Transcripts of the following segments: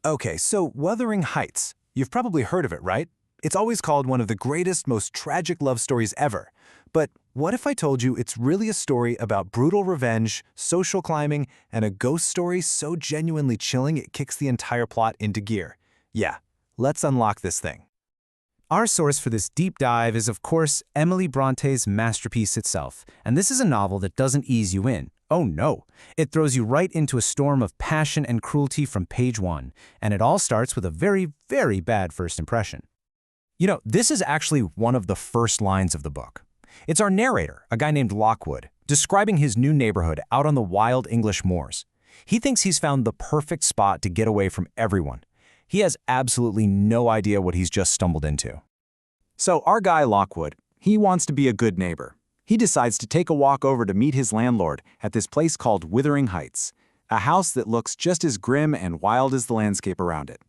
Okay, so Wuthering Heights. You've probably heard of it, right? It's always called one of the greatest, most tragic love stories ever. But what if I told you it's really a story about brutal revenge, social climbing, and a ghost story so genuinely chilling it kicks the entire plot into gear? Yeah, let's unlock this thing. Our source for this deep dive is, of course, Emily Bronte's masterpiece itself. And this is a novel that doesn't ease you in. Oh no, it throws you right into a storm of passion and cruelty from page one. And it all starts with a very, very bad first impression. You know, this is actually one of the first lines of the book. It's our narrator, a guy named Lockwood, describing his new neighborhood out on the wild English moors. He thinks he's found the perfect spot to get away from everyone. He has absolutely no idea what he's just stumbled into. So our guy Lockwood, he wants to be a good neighbor. He decides to take a walk over to meet his landlord at this place called Wuthering Heights, a house that looks just as grim and wild as the landscape around it.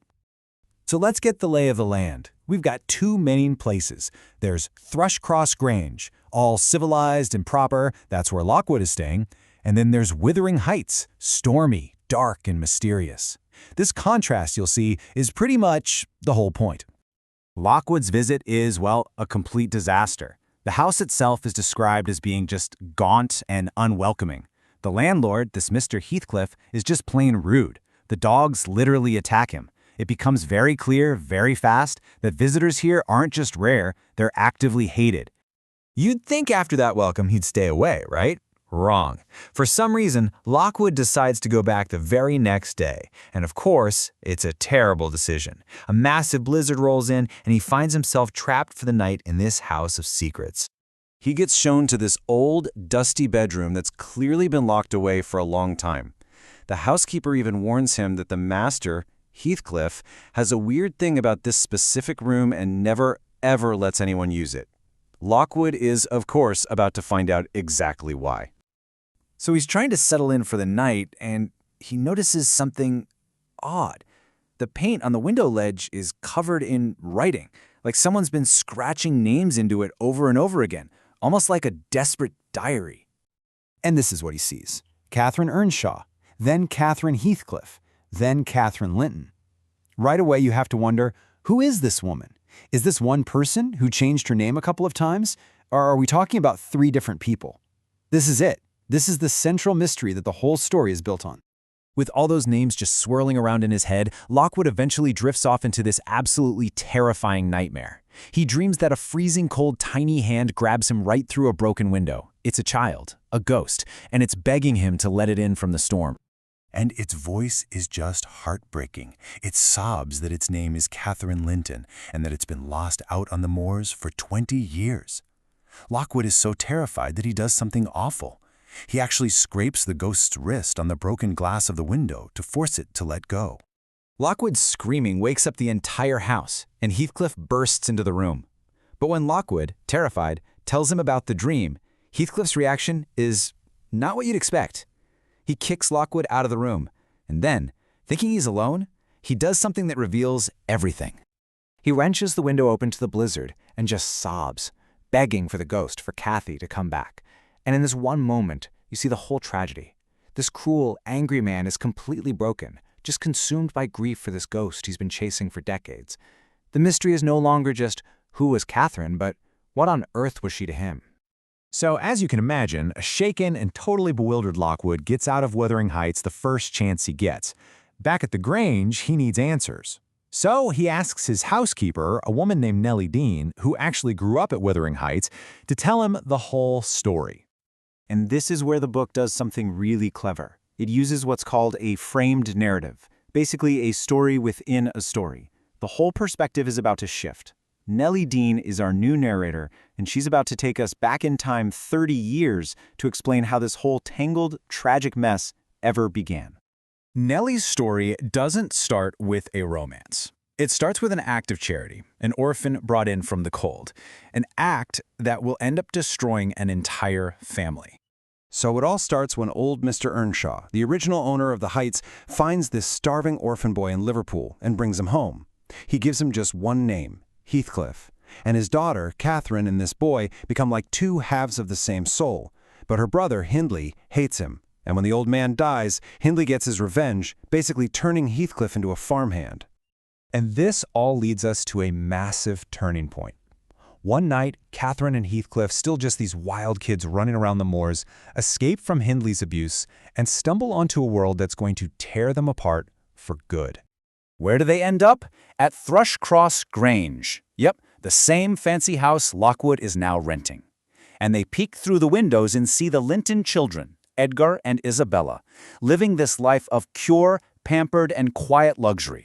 So let's get the lay of the land. We've got two main places. There's Thrushcross Grange, all civilized and proper, that's where Lockwood is staying. And then there's Wuthering Heights, stormy, dark, and mysterious. This contrast, you'll see, is pretty much the whole point. Lockwood's visit is, well, a complete disaster. The house itself is described as being just gaunt and unwelcoming. The landlord, this Mr. Heathcliff, is just plain rude. The dogs literally attack him. It becomes very clear, very fast, that visitors here aren't just rare, they're actively hated. You'd think after that welcome he'd stay away, right? Wrong. For some reason, Lockwood decides to go back the very next day. And of course, it's a terrible decision. A massive blizzard rolls in, and he finds himself trapped for the night in this house of secrets. He gets shown to this old, dusty bedroom that's clearly been locked away for a long time. The housekeeper even warns him that the master, Heathcliff, has a weird thing about this specific room and never, ever lets anyone use it. Lockwood is, of course, about to find out exactly why. So he's trying to settle in for the night, and he notices something odd. The paint on the window ledge is covered in writing, like someone's been scratching names into it over and over again, almost like a desperate diary. And this is what he sees. Catherine Earnshaw, then Catherine Heathcliff, then Catherine Linton. Right away you have to wonder, who is this woman? Is this one person who changed her name a couple of times? Or are we talking about three different people? This is it. This is the central mystery that the whole story is built on. With all those names just swirling around in his head, Lockwood eventually drifts off into this absolutely terrifying nightmare. He dreams that a freezing cold tiny hand grabs him right through a broken window. It's a child, a ghost, and it's begging him to let it in from the storm. And its voice is just heartbreaking. It sobs that its name is Catherine Linton and that it's been lost out on the moors for 20 years. Lockwood is so terrified that he does something awful. He actually scrapes the ghost's wrist on the broken glass of the window to force it to let go. Lockwood's screaming wakes up the entire house, and Heathcliff bursts into the room. But when Lockwood, terrified, tells him about the dream, Heathcliff's reaction is not what you'd expect. He kicks Lockwood out of the room, and then, thinking he's alone, he does something that reveals everything. He wrenches the window open to the blizzard and just sobs, begging for the ghost, for Kathy, to come back. And in this one moment, you see the whole tragedy. This cruel, angry man is completely broken, just consumed by grief for this ghost he's been chasing for decades. The mystery is no longer just who was Catherine, but what on earth was she to him? So, as you can imagine, a shaken and totally bewildered Lockwood gets out of Wuthering Heights the first chance he gets. Back at the Grange, he needs answers. So he asks his housekeeper, a woman named Nellie Dean, who actually grew up at Wuthering Heights, to tell him the whole story. And this is where the book does something really clever. It uses what's called a framed narrative, basically a story within a story. The whole perspective is about to shift. Nellie Dean is our new narrator, and she's about to take us back in time 30 years to explain how this whole tangled, tragic mess ever began. Nellie's story doesn't start with a romance. It starts with an act of charity, an orphan brought in from the cold, an act that will end up destroying an entire family. So it all starts when old Mr. Earnshaw, the original owner of the Heights, finds this starving orphan boy in Liverpool and brings him home. He gives him just one name, Heathcliff, and his daughter, Catherine, and this boy become like two halves of the same soul, but her brother, Hindley, hates him, And when the old man dies, Hindley gets his revenge, basically turning Heathcliff into a farmhand. And this all leads us to a massive turning point. One night, Catherine and Heathcliff, still just these wild kids running around the moors, escape from Hindley's abuse and stumble onto a world that's going to tear them apart for good. Where do they end up? At Thrushcross Grange. Yep, the same fancy house Lockwood is now renting. And they peek through the windows and see the Linton children, Edgar and Isabella, living this life of pure, pampered, and quiet luxury.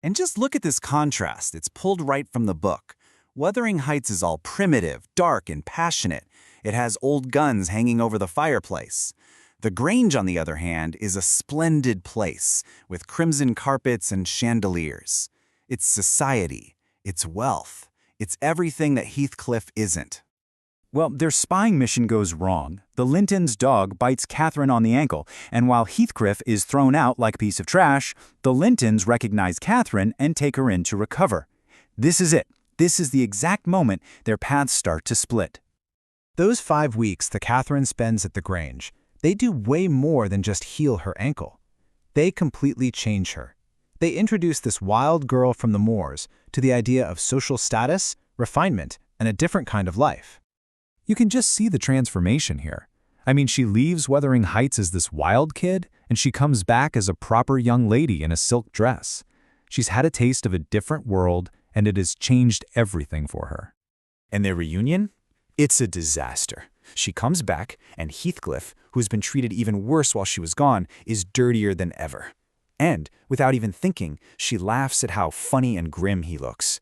And just look at this contrast. It's pulled right from the book. Wuthering Heights is all primitive, dark, and passionate. It has old guns hanging over the fireplace. The Grange, on the other hand, is a splendid place, with crimson carpets and chandeliers. It's society, it's wealth, it's everything that Heathcliff isn't. Well, their spying mission goes wrong. The Lintons' dog bites Catherine on the ankle, and while Heathcliff is thrown out like a piece of trash, the Lintons recognize Catherine and take her in to recover. This is it. This is the exact moment their paths start to split. Those 5 weeks that Catherine spends at the Grange, they do way more than just heal her ankle. They completely change her. They introduce this wild girl from the moors to the idea of social status, refinement, and a different kind of life. You can just see the transformation here. I mean, she leaves Wuthering Heights as this wild kid, and she comes back as a proper young lady in a silk dress. She's had a taste of a different world, and it has changed everything for her. And their reunion? It's a disaster. She comes back, and Heathcliff, who's been treated even worse while she was gone, is dirtier than ever. And, without even thinking, she laughs at how funny and grim he looks.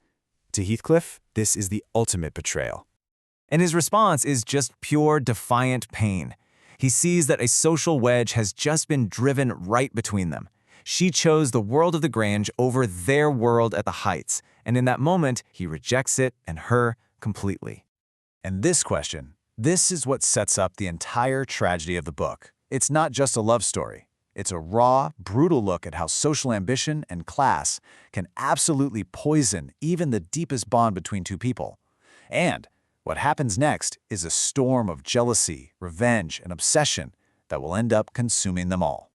To Heathcliff, this is the ultimate betrayal. And his response is just pure, defiant pain. He sees that a social wedge has just been driven right between them. She chose the world of the Grange over their world at the Heights, and in that moment, he rejects it and her completely. And this question, this is what sets up the entire tragedy of the book. It's not just a love story. It's a raw, brutal look at how social ambition and class can absolutely poison even the deepest bond between two people. And what happens next is a storm of jealousy, revenge, and obsession that will end up consuming them all.